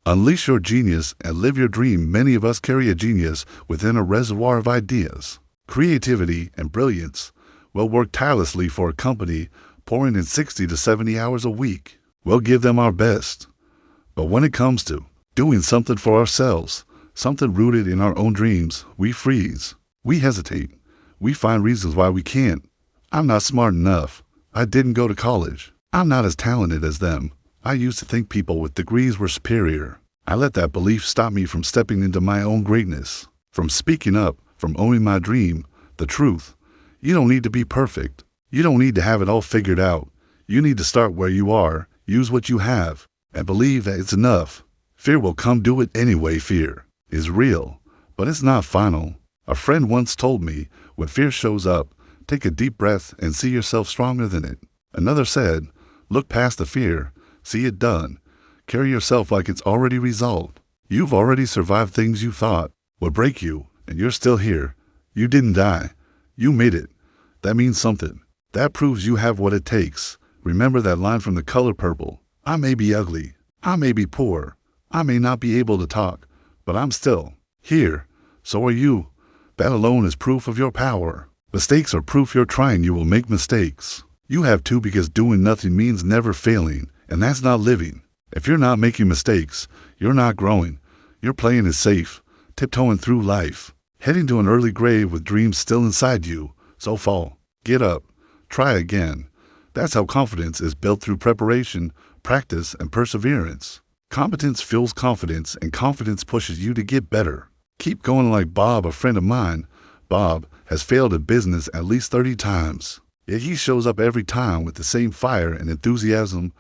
Unleash your genius and live your dream. Many of us carry a genius within a reservoir of ideas, creativity, and brilliance. We'll work tirelessly for a company, pouring in 60 to 70 hours a week. We'll give them our best. But when it comes to doing something for ourselves, something rooted in our own dreams, we freeze. We hesitate. We find reasons why we can't. I'm not smart enough. I didn't go to college. I'm not as talented as them. I used to think people with degrees were superior. I let that belief stop me from stepping into my own greatness, from speaking up, from owning my dream, the truth. You don't need to be perfect. You don't need to have it all figured out. You need to start where you are, use what you have, and believe that it's enough. Fear will come. Do it anyway. Fear is real, but it's not final. A friend once told me, when fear shows up, take a deep breath and see yourself stronger than it. Another said, look past the fear, see it done. Carry yourself like it's already resolved. You've already survived things you thought would break you, and you're still here. You didn't die. You made it. That means something. That proves you have what it takes. Remember that line from The Color Purple. I may be ugly. I may be poor. I may not be able to talk, but I'm still here. So are you. That alone is proof of your power. Mistakes are proof you're trying. You will make mistakes. You have to, because doing nothing means never failing, and that's not living. If you're not making mistakes, you're not growing. You're playing it safe, tiptoeing through life, heading to an early grave with dreams still inside you. So fall, get up, try again. That's how confidence is built, through preparation, practice, and perseverance. Competence fuels confidence, and confidence pushes you to get better. Keep going. Like Bob, a friend of mine. Bob has failed at business at least 30 times. Yet he shows up every time with the same fire and enthusiasm.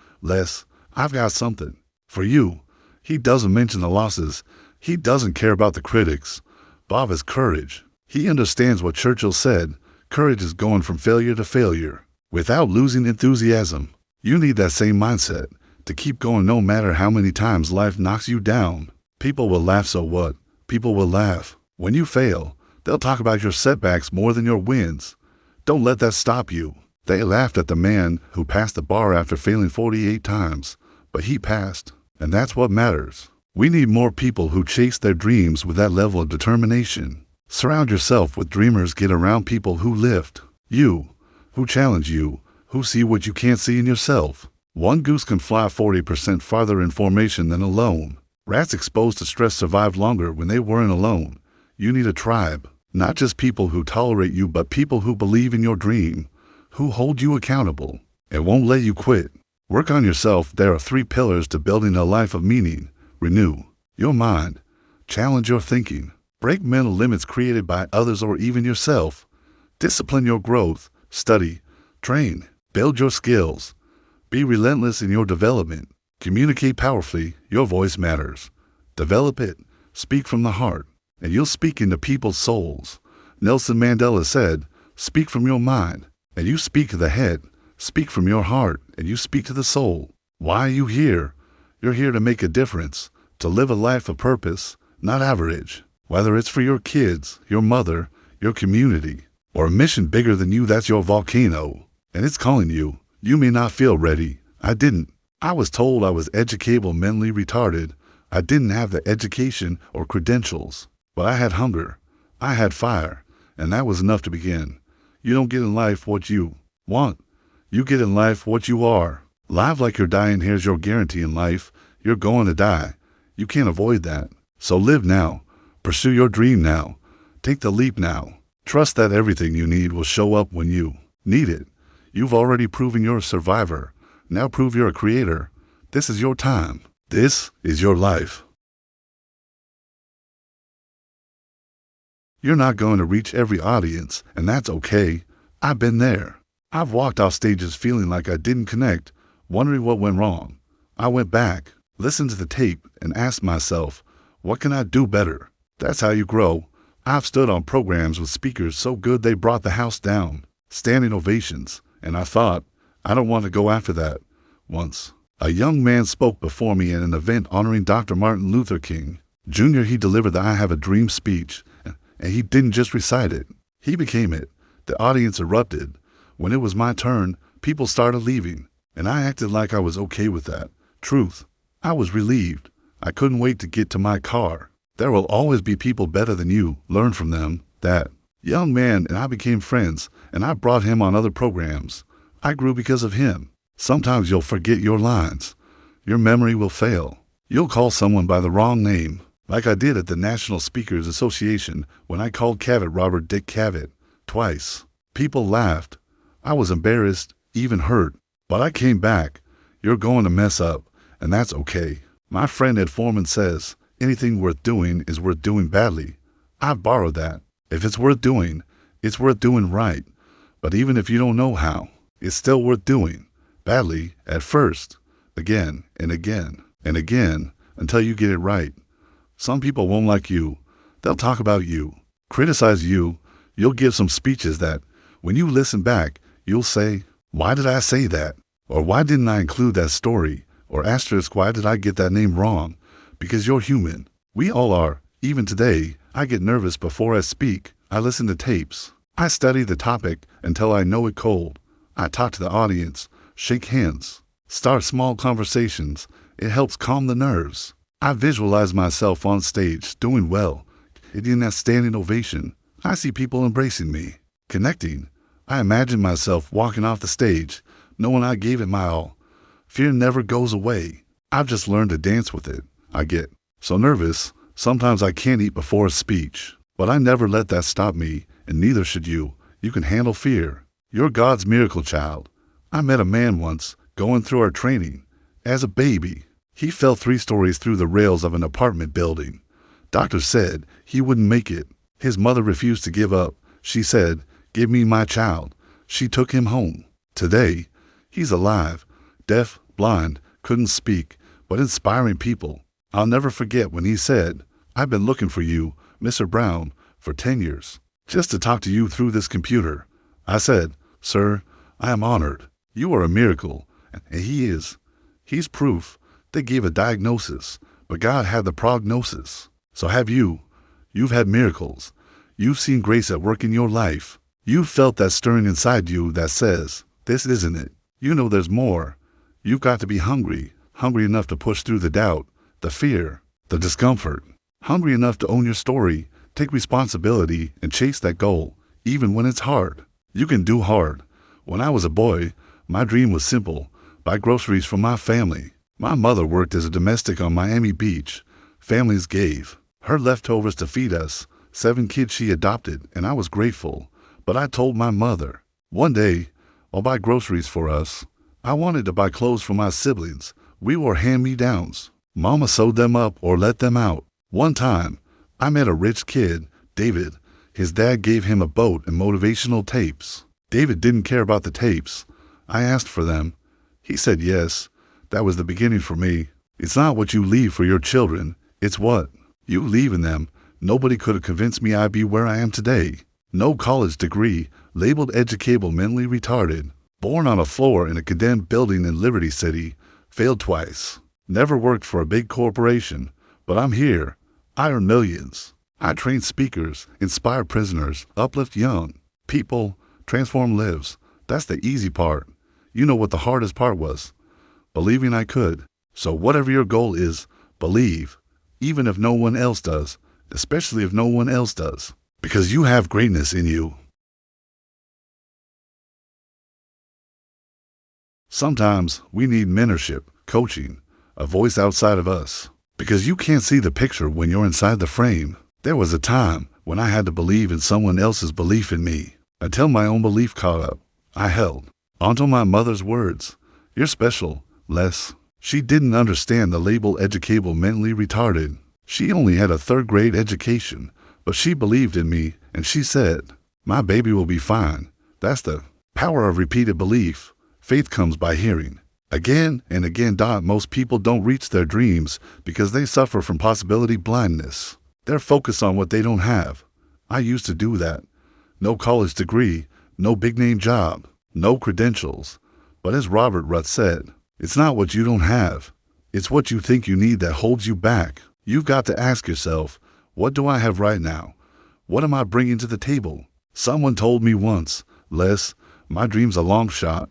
I've got something for you. He doesn't mention the losses. He doesn't care about the critics. Bob has courage. He understands what Churchill said. Courage is going from failure to failure without losing enthusiasm. You need that same mindset to keep going no matter how many times life knocks you down. People will laugh, so what? People will laugh. When you fail, they'll talk about your setbacks more than your wins. Don't let that stop you. They laughed at the man who passed the bar after failing 48 times, but he passed, and that's what matters. We need more people who chase their dreams with that level of determination. Surround yourself with dreamers. Get around people who lift you, who challenge you, who see what you can't see in yourself. One goose can fly 40% farther in formation than alone. Rats exposed to stress survived longer when they weren't alone. You need a tribe, not just people who tolerate you, but people who believe in your dream, who hold you accountable, and won't let you quit. Work on yourself. There are 3 pillars to building a life of meaning. Renew your mind. Challenge your thinking. Break mental limits created by others or even yourself. Discipline your growth. Study. Train. Build your skills. Be relentless in your development. Communicate powerfully. Your voice matters. Develop it. Speak from the heart, and you'll speak into people's souls. Nelson Mandela said, speak from your mind, and you speak to the head. Speak from your heart, and you speak to the soul. Why are you here? You're here to make a difference, to live a life of purpose, not average. Whether it's for your kids, your mother, your community, or a mission bigger than you, that's your volcano, and it's calling you. You may not feel ready. I didn't. I was told I was educable, mentally retarded. I didn't have the education or credentials, but I had hunger. I had fire, and that was enough to begin. You don't get in life what you want. You get in life what you are. Live like you're dying. Here's your guarantee in life. You're going to die. You can't avoid that. So live now. Pursue your dream now. Take the leap now. Trust that everything you need will show up when you need it. You've already proven you're a survivor. Now prove you're a creator. This is your time. This is your life. You're not going to reach every audience, and that's okay. I've been there. I've walked off stages feeling like I didn't connect, wondering what went wrong. I went back, listened to the tape, and asked myself, what can I do better? That's how you grow. I've stood on programs with speakers so good they brought the house down, standing ovations, and I thought, I don't want to go after that. Once, a young man spoke before me at an event honoring Dr. Martin Luther King Jr. He delivered the I Have a Dream speech, and he didn't just recite it. He became it. The audience erupted. When it was my turn, people started leaving, and I acted like I was okay with that. Truth, I was relieved. I couldn't wait to get to my car. There will always be people better than you. Learn from them. That young man and I became friends, and I brought him on other programs. I grew because of him. Sometimes you'll forget your lines. Your memory will fail. You'll call someone by the wrong name, like I did at the National Speakers Association when I called Cavett Robert Dick Cavett twice. People laughed. I was embarrassed, even hurt. But I came back. You're going to mess up, and that's okay. My friend Ed Foreman says, anything worth doing is worth doing badly. I've borrowed that. If it's worth doing right. But even if you don't know how, it's still worth doing. Badly at first, again and again and again until you get it right. Some people won't like you. They'll talk about you, criticize you. You'll give some speeches that, when you listen back, you'll say, why did I say that? Or why didn't I include that story? Or asterisk, why did I get that name wrong? Because you're human. We all are. Even today, I get nervous before I speak. I listen to tapes. I study the topic until I know it cold. I talk to the audience, shake hands, start small conversations. It helps calm the nerves. I visualize myself on stage, doing well, getting that standing ovation. I see people embracing me, connecting. I imagine myself walking off the stage, knowing I gave it my all. Fear never goes away. I've just learned to dance with it. I get so nervous, sometimes I can't eat before a speech. But I never let that stop me, and neither should you. You can handle fear. You're God's miracle child. I met a man once, going through our training. As a baby, he fell 3 stories through the rails of an apartment building. Doctors said he wouldn't make it. His mother refused to give up. She said, give me my child. She took him home. Today, he's alive, deaf, blind, couldn't speak, but inspiring people. I'll never forget when he said, I've been looking for you, Mr. Brown, for 10 years, just to talk to you through this computer. I said, sir, I am honored. You are a miracle, and he is. He's proof. They gave a diagnosis, but God had the prognosis. So have you. You've had miracles. You've seen grace at work in your life. You've felt that stirring inside you that says, this isn't it. You know there's more. You've got to be hungry enough to push through the doubt, the fear, the discomfort. Hungry enough to own your story, take responsibility, and chase that goal, even when it's hard. You can do hard. When I was a boy, my dream was simple: buy groceries for my family. My mother worked as a domestic on Miami Beach. Families gave her leftovers to feed us, 7 kids she adopted, and I was grateful. But I told my mother, one day, I'll buy groceries for us. I wanted to buy clothes for my siblings. We were hand-me-downs. Mama sewed them up or let them out. One time, I met a rich kid, David. His dad gave him a boat and motivational tapes. David didn't care about the tapes. I asked for them. He said yes. That was the beginning for me. It's not what you leave for your children. It's what you leave in them. Nobody could have convinced me I'd be where I am today. No college degree, labeled educable, mentally retarded. Born on a floor in a condemned building in Liberty City. Failed twice. Never worked for a big corporation. But I'm here. I earn millions. I train speakers, inspire prisoners, uplift young people, transform lives. That's the easy part. You know what the hardest part was? Believing I could. So whatever your goal is, believe. Even if no one else does. Especially if no one else does. Because you have greatness in you. Sometimes we need mentorship, coaching, a voice outside of us. Because you can't see the picture when you're inside the frame. There was a time when I had to believe in someone else's belief in me. Until my own belief caught up, I held onto my mother's words. You're special, Les. She didn't understand the label educable, mentally retarded. She only had a 3rd grade education, but she believed in me, and she said, my baby will be fine. That's the power of repeated belief. Faith comes by hearing. Again and again. Most people don't reach their dreams because they suffer from possibility blindness. They're focused on what they don't have. I used to do that. No college degree, no big-name job, no credentials. But as Robert Rutt said, it's not what you don't have. It's what you think you need that holds you back. You've got to ask yourself, what do I have right now? What am I bringing to the table? Someone told me once, Les, my dream's a long shot.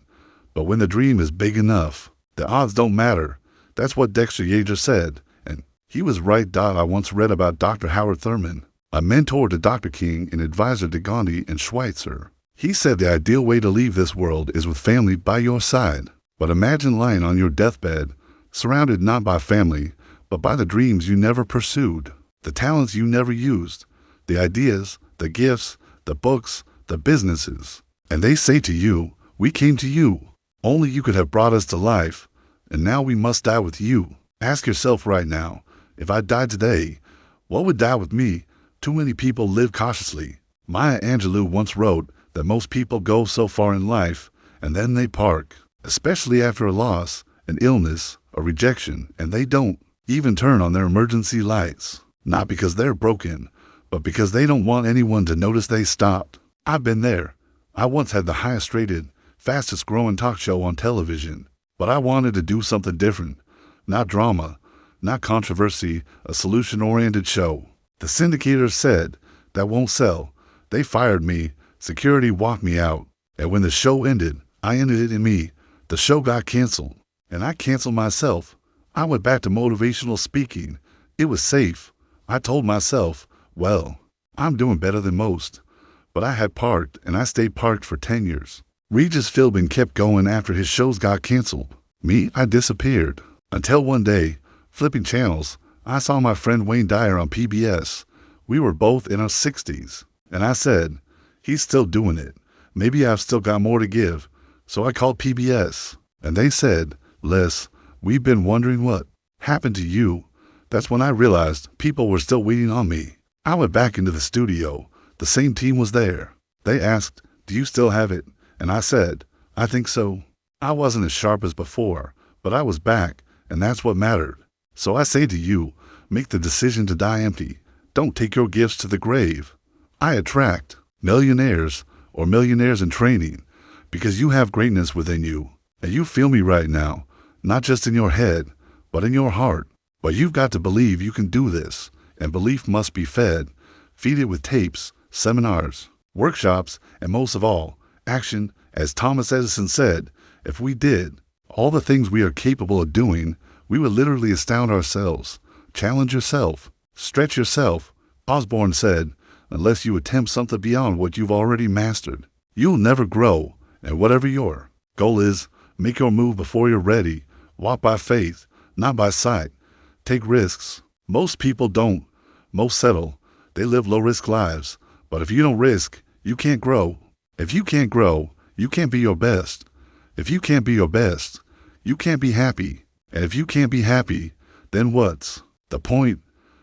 But when the dream is big enough, the odds don't matter. That's what Dexter Yager said, and He was right. I once read about Dr. Howard Thurman, a mentor to Dr. King and advisor to Gandhi and Schweitzer. He said the ideal way to leave this world is with family by your side. But imagine lying on your deathbed, surrounded not by family, but by the dreams you never pursued, the talents you never used, the ideas, the gifts, the books, the businesses. And they say to you, we came to you. Only you could have brought us to life, and now we must die with you. Ask yourself right now, if I died today, what would die with me? Too many people live cautiously. Maya Angelou once wrote that most people go so far in life, and then they park, especially after a loss, an illness, a rejection, and they don't even turn on their emergency lights. Not because they're broken, but because they don't want anyone to notice they stopped. I've been there. I once had the highest rated, fastest growing talk show on television, but I wanted to do something different. Not drama, not controversy, a solution-oriented show. The syndicators said, that won't sell. They fired me, security walked me out, and when the show ended, I ended it in me. The show got canceled, and I canceled myself. I went back to motivational speaking. It was safe. I told myself, well, I'm doing better than most. But I had parked, and I stayed parked for 10 years. Regis Philbin kept going after his shows got canceled. Me, I disappeared. Until one day, flipping channels, I saw my friend Wayne Dyer on PBS. We were both in our 60s. And I said, he's still doing it. Maybe I've still got more to give. So I called PBS. And they said, Les, we've been wondering what happened to you. That's when I realized people were still waiting on me. I went back into the studio. The same team was there. They asked, do you still have it? And I said, I think so. I wasn't as sharp as before, but I was back, and that's what mattered. So I say to you, make the decision to die empty. Don't take your gifts to the grave. I attract millionaires or millionaires in training because you have greatness within you. And you feel me right now, not just in your head, but in your heart. But you've got to believe you can do this, and belief must be fed. Feed it with tapes, seminars, workshops, and most of all, action. As Thomas Edison said, if we did all the things we are capable of doing, we would literally astound ourselves. Challenge yourself. Stretch yourself. Osborne said, unless you attempt something beyond what you've already mastered, you'll never grow. And whatever your goal is, make your move before you're ready. Walk by faith, not by sight. Take risks. Most people don't. Most settle. They live low-risk lives. But if you don't risk, you can't grow. If you can't grow, you can't be your best. If you can't be your best, you can't be happy. And if you can't be happy, then what's the point?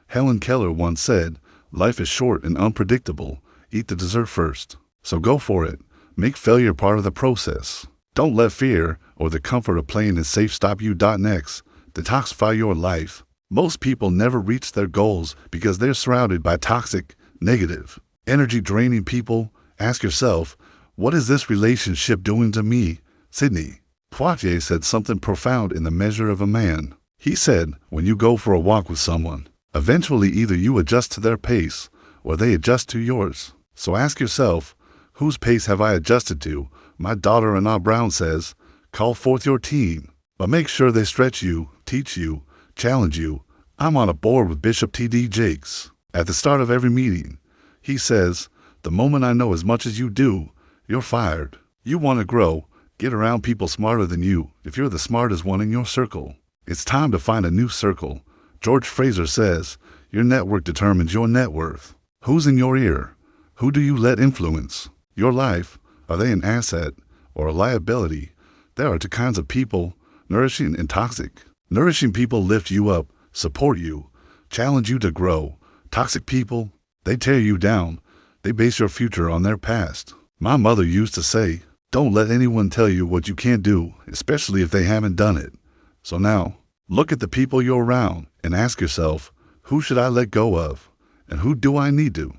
Helen Keller once said, life is short and unpredictable. Eat the dessert first. So go for it. Make failure part of the process. Don't let fear or the comfort of playing it safe stop you. Next, detoxify your life. Most people never reach their goals because they're surrounded by toxic, negative, energy-draining people. Ask yourself, what is this relationship doing to me? Sidney Poitier said something profound in The Measure of a Man. He said, when you go for a walk with someone, eventually either you adjust to their pace or they adjust to yours. So ask yourself, whose pace have I adjusted to? My daughter Anna Brown says, call forth your team, but make sure they stretch you, teach you, challenge you. I'm on a board with Bishop T.D. Jakes. At the start of every meeting, he says, the moment I know as much as you do, you're fired. You want to grow, get around people smarter than you if you're the smartest one in your circle. It's time to find a new circle. George Fraser says, your network determines your net worth. Who's in your ear? Who do you let influence your life? Are they an asset or a liability? There are two kinds of people, nourishing and toxic. Nourishing people lift you up, support you, challenge you to grow. Toxic people, they tear you down. They base your future on their past. My mother used to say, don't let anyone tell you what you can't do, especially if they haven't done it. So now, look at the people you're around and ask yourself, who should I let go of? And who do I need to?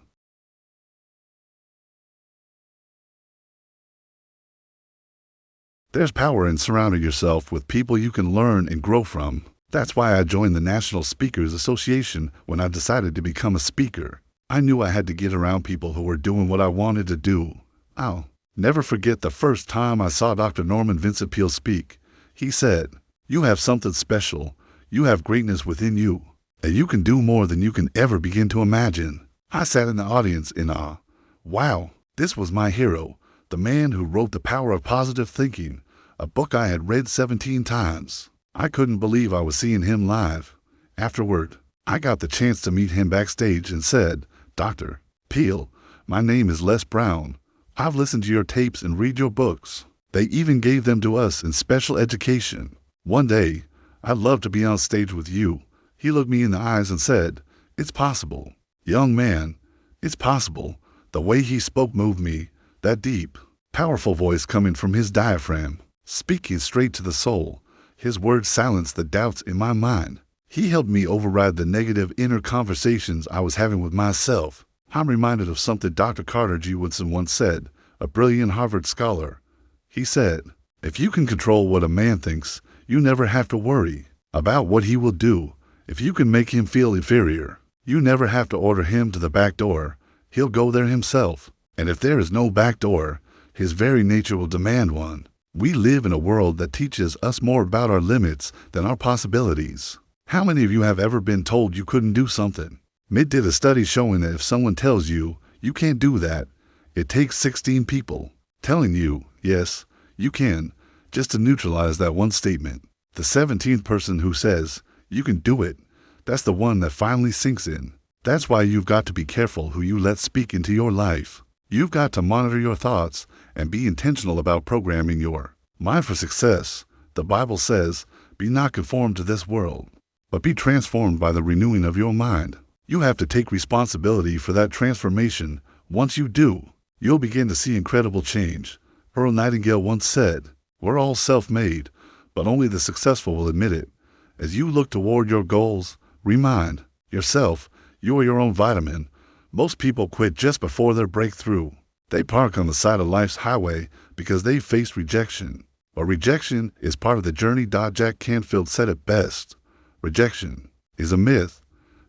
There's power in surrounding yourself with people you can learn and grow from. That's why I joined the National Speakers Association when I decided to become a speaker. I knew I had to get around people who were doing what I wanted to do. I'll never forget the first time I saw Dr. Norman Vincent Peale speak. He said, you have something special. You have greatness within you. and you can do more than you can ever begin to imagine. I sat in the audience in awe. Wow, this was my hero, the man who wrote The Power of Positive Thinking, a book I had read 17 times. I couldn't believe I was seeing him live. Afterward, I got the chance to meet him backstage and said, "Dr. Peel, my name is Les Brown. I've listened to your tapes and read your books. They even gave them to us in special education. One day, I'd love to be on stage with you." He looked me in the eyes and said, "It's possible. Young man, it's possible." The way he spoke moved me, that deep, powerful voice coming from his diaphragm, speaking straight to the soul. His words silenced the doubts in my mind. He helped me override the negative inner conversations I was having with myself. I'm reminded of something Dr. Carter G. Woodson once said, a brilliant Harvard scholar. He said, "If you can control what a man thinks, you never have to worry about what he will do. If you can make him feel inferior, you never have to order him to the back door. He'll go there himself. And if there is no back door, his very nature will demand one." We live in a world that teaches us more about our limits than our possibilities. How many of you have ever been told you couldn't do something? MIT did a study showing that if someone tells you, "You can't do that," it takes 16 people telling you, "Yes, you can," just to neutralize that one statement. The 17th person who says, "You can do it," that's the one that finally sinks in. That's why you've got to be careful who you let speak into your life. You've got to monitor your thoughts and be intentional about programming your mind for success. The Bible says, "Be not conformed to this world, but be transformed by the renewing of your mind." You have to take responsibility for that transformation. Once you do, you'll begin to see incredible change. Earl Nightingale once said, "We're all self-made, but only the successful will admit it." As you look toward your goals, remind yourself you are your own vitamin. Most people quit just before their breakthrough. They park on the side of life's highway because they face rejection. But rejection is part of the journey. Jack Canfield said it best. Rejection is a myth.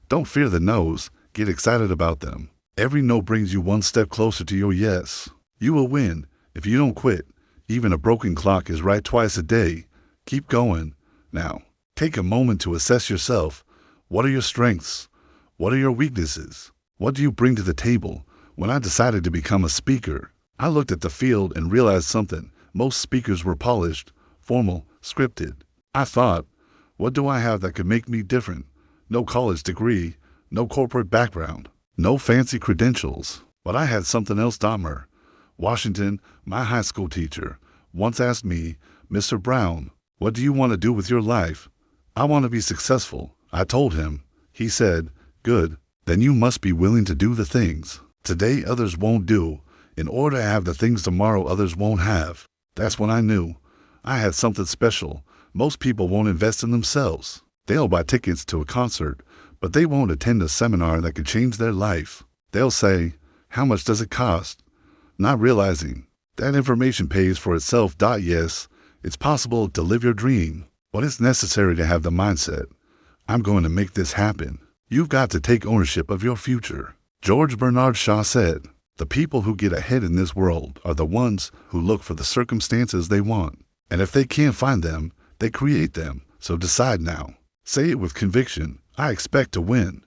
Don't fear the no's, get excited about them. Every no brings you one step closer to your yes. You will win if you don't quit. Even a broken clock is right twice a day. Keep going. Now, take a moment to assess yourself. What are your strengths? What are your weaknesses? What do you bring to the table? When I decided to become a speaker, I looked at the field and realized something. Most speakers were polished, formal, scripted. I thought, what do I have that could make me different? No college degree, no corporate background, no fancy credentials. But I had something else. Dahmer Washington, my high school teacher, once asked me, "Mr. Brown, what do you want to do with your life?" "I want to be successful," I told him. He said, "Good. Then you must be willing to do the things today others won't do in order to have the things tomorrow others won't have." That's when I knew I had something special. Most people won't invest in themselves. They'll buy tickets to a concert, but they won't attend a seminar that could change their life. They'll say, "How much does it cost?" Not realizing that information pays for itself. Yes, it's possible to live your dream, but it's necessary to have the mindset, "I'm going to make this happen." You've got to take ownership of your future. George Bernard Shaw said, "The people who get ahead in this world are the ones who look for the circumstances they want. And if they can't find them, they create them. So decide now." Say it with conviction. I expect to win.